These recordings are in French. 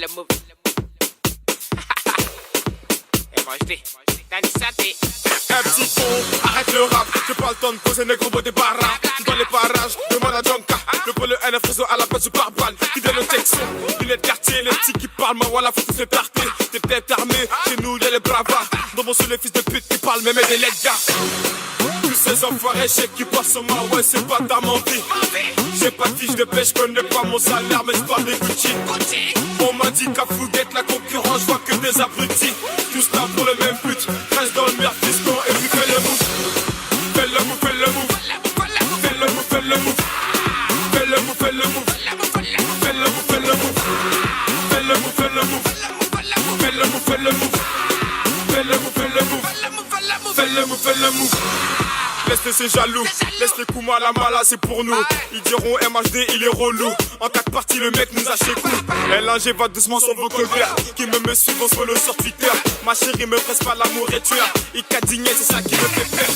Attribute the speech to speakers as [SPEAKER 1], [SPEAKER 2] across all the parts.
[SPEAKER 1] le move. Et MHD, Danny Santé.
[SPEAKER 2] Un petit con, arrête le rap. J'ai pas le temps de poser négro beau des barras. Dans les parages, demande à Jonka. Le pôle NF réseau à la base du pare-balles. Qui donne le texte, il est de quartier. Les petits qui parlent, ma voilà, faut tous les tarter. T'es peut-être armé, chez nous y'a les bravas. Dans mon sous les fils de pute qui parlent, même des lettres gars. Tous ces enfoirés, je sais qui passent sur moi, ouais, c'est pas ta mentie. J'ai pas de fiche de pêche, connais pas mon salaire, mais j'parle des Gucci. On m'a dit qu'à Fouguette, la concurrence, j'vois que des abrutis. Tous là pour le même but, reste dans le merde fiscon et puis fais le move. Fais le move, fais le move. Fais le move, fais le move. Fais le move, fais le move. Fais le move, fais le move. Fais le move, fais le move. Fais le move, fais le move. Fais le move, fais le move. Fais le move, fais le move. Laisse ces jaloux, laisse les coups mal à mala, c'est pour nous. Ils diront MHD, il est relou. En 4 parties, le mec nous a chez coup. LNG va doucement sur vos colverts. Qui me suivent, on se follow sur Twitter. Ma chérie me presse pas l'amour et tu as. Il cadigné, c'est ça qui me fait peur.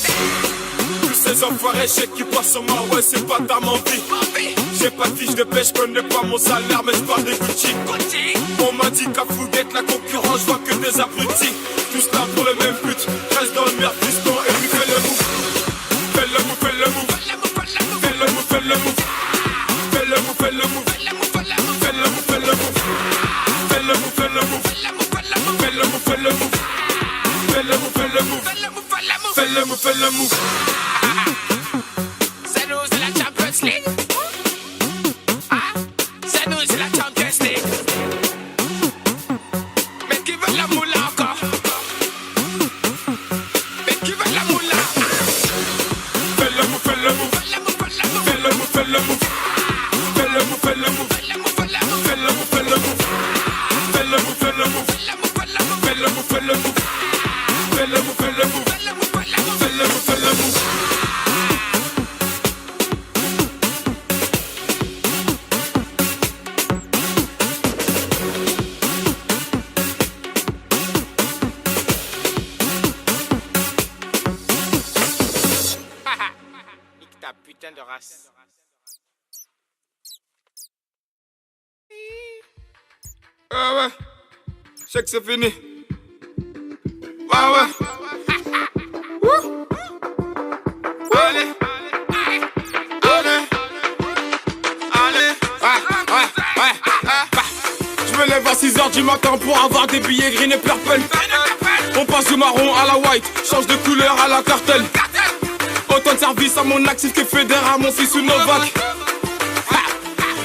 [SPEAKER 2] Tous ces enfoirés, je sais qui passent sur moi, ouais, c'est pas ta mentie. J'ai pas de fiche de pêche, connais pas mon salaire, mais j'parle des Gucci. On m'a dit qu'à Fouguette, la concurrence, j'vois que des abrutis. Tous là pour le même but, reste dans le merde fiston et puis fais le move. Fais le move, fais le move. Fais le move, fais le move. Fais le move, fais le move. Fais le move, fais le move. Fais le move, fais le move. Fais le move, fais le move. Fais le move, fais le move. Fais le move, fais le move.
[SPEAKER 1] C'est nous, c'est la Champions League. C'est nous, c'est la Champions League. Mais qui veut la moula encore? Mais qui veut la moula?
[SPEAKER 2] Fais le move, fais le move. Fais le move, fais le move. Fais le move, fais le move. Fais le move, fais le move. Fais le move, fais le move. Fais le move, fais le move. Fais le move, fais le move. Fais le move, fais le move.
[SPEAKER 1] Nique ta putain de race.
[SPEAKER 2] Ah ouais, je sais que c'est fini. Ah ouais. Wouh. Allez. Je me lève à 6h du matin pour avoir des billets green et purple. On passe du marron à la white, change de couleur à la cartel. Autant de service à mon actif que fédère à mon fils ou Novak.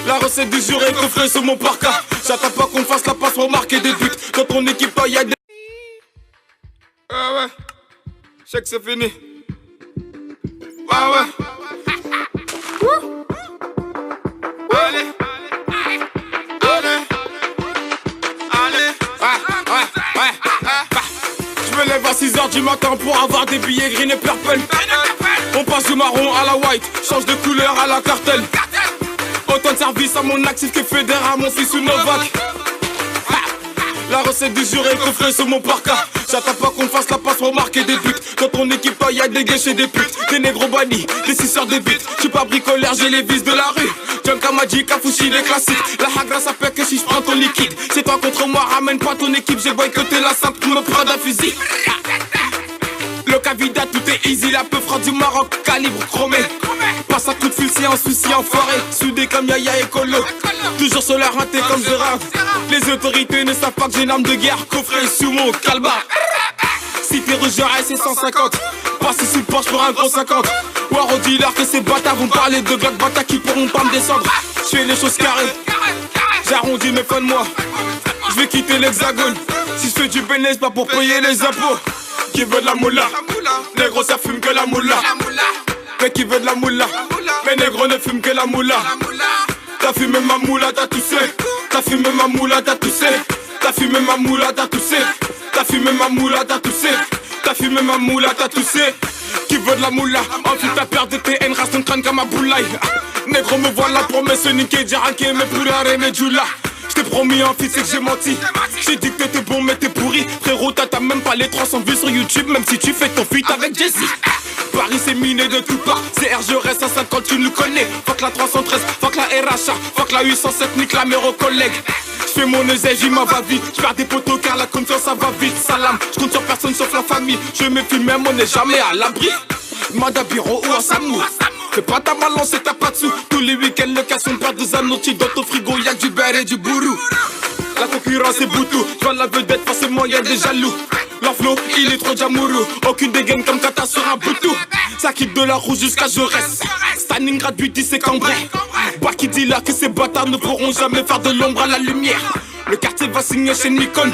[SPEAKER 2] La recette du jour est coffrée sur mon parka. J'attends pas qu'on fasse la passe pour marquer des buts. Dans ton équipe, toi y'a des... Ah ouais, je sais que c'est fini. Ah ouais. Wouh. Allez. Je me lève à 6h du matin pour avoir des billets green et purple. On passe du marron à la white, change de couleur à la cartel. Autant de service à mon actif que fédère à mon fils ou Novak. La recette du jour est coffrée sur mon parka. J'attends pas qu'on fasse la passe pour marquer des buts. Dans ton équipe, toi y'a des guichets, des putes, des négros bannis, des suceurs de bites. J'suis pas bricoleur, j'ai les vis de la rue. Junka Magic, Kafushi, les classiques. La hagra ça pète que si j'prends ton liquide. C'est toi contre moi, ramène pas ton équipe. J'ai boycotté la simple, tu me prends d'un fusil. Le Cavida, tout est easy. La peu franc du Maroc, calibre chromé. Passe un coup de fil, c'est un souci en forêt. Soudé comme Yaya et Colo. Toujours sur la raté comme Gérard. Les autorités ne savent pas que j'ai une arme de guerre. Coffré sous mon calbar. Si t'es rouge, c'est 150. Passe sous le Porsche pour un gros 50. War au dealer que ces bâtards vont parler de Glock bâtards qui pourront pas me descendre. J'fais les choses carrées. J'arrondis mes fins de mois. J'vais quitter l'hexagone. Si j'fais du bénéfice, pas pour payer les impôts. Qui veut de la moula? Négro ça fume que la moula. Mais qui veut de la moula? Mais négro ne fume que la moula. T'as fumé ma moula, t'as toussé. T'as fumé ma moula, t'as toussé. T'as fumé ma moula, t'as toussé. T'as fumé ma moula, t'as toussé. T'as fumé ma moula, t'as toussé. Qui veut de la moula? Ensuite t'as perdu tes haines, rase ton crâne comme un boulaï. Négro me voilà pour me se niquer, dire que me pourrait mes djoula. J't'ai promis un fils et que j'ai menti. J'ai dit que t'étais bon mais t'es pourri. Frérot t'as même pas les 300 vues sur YouTube. Même si tu fais ton feat avec Jessie. Paris c'est miné de tout part. CR je reste à 50, tu nous connais. Fuck la 313, fuck la RHA, fuck la 807, nique la mère aux collègues. J'fais mon oseille, j'y m'en va vite. J'perds des poteaux car la confiance ça va vite. Salam, j'compte sur personne sauf la famille. Je me fume même, on n'est jamais à l'abri. Manda bureau ou en Samou. Fais pas ta malance et t'as pas de sous. Tous les week-ends le casson perd des annotis. Dans ton frigo y'a du beurre et du bourrou. La concurrence est boutou. J'vois la vedette, forcément y'a des jaloux. Leur flow, il est trop jamourou. Aucune dégaine comme Kata sur un boutou. Ça quitte de la rouge jusqu'à Jaurès. Stalingrad 8-10 c'est Cambrai. Bah qui dit là que ces bâtards ne pourront jamais faire de l'ombre à la lumière. Le quartier va signer chez Nikon.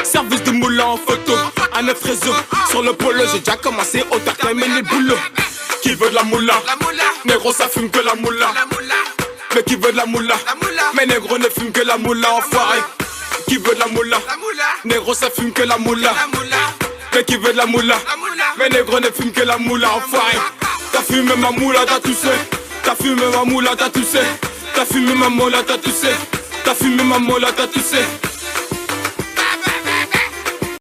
[SPEAKER 2] Service de moulin en photo. À 9 réseaux. Sur le polo, j'ai déjà commencé au tartin mais les boulots. Qui veut de la moula? Négro ça fume que la moula. Mais qui veut de la moula? Mais négro ne fume que la moula, enfoiré. Qui veut de la moula? Négro ça fume que la moula. Mais qui veut de la moula? Mais négro ne fume que la moula, enfoiré. T'as fumé ma moula, t'as tout sais. T'as fumé ma moula, t'as tout sais. T'as fumé ma moula, t'as tout sais. T'as fumé ma moula, t'as tout sais.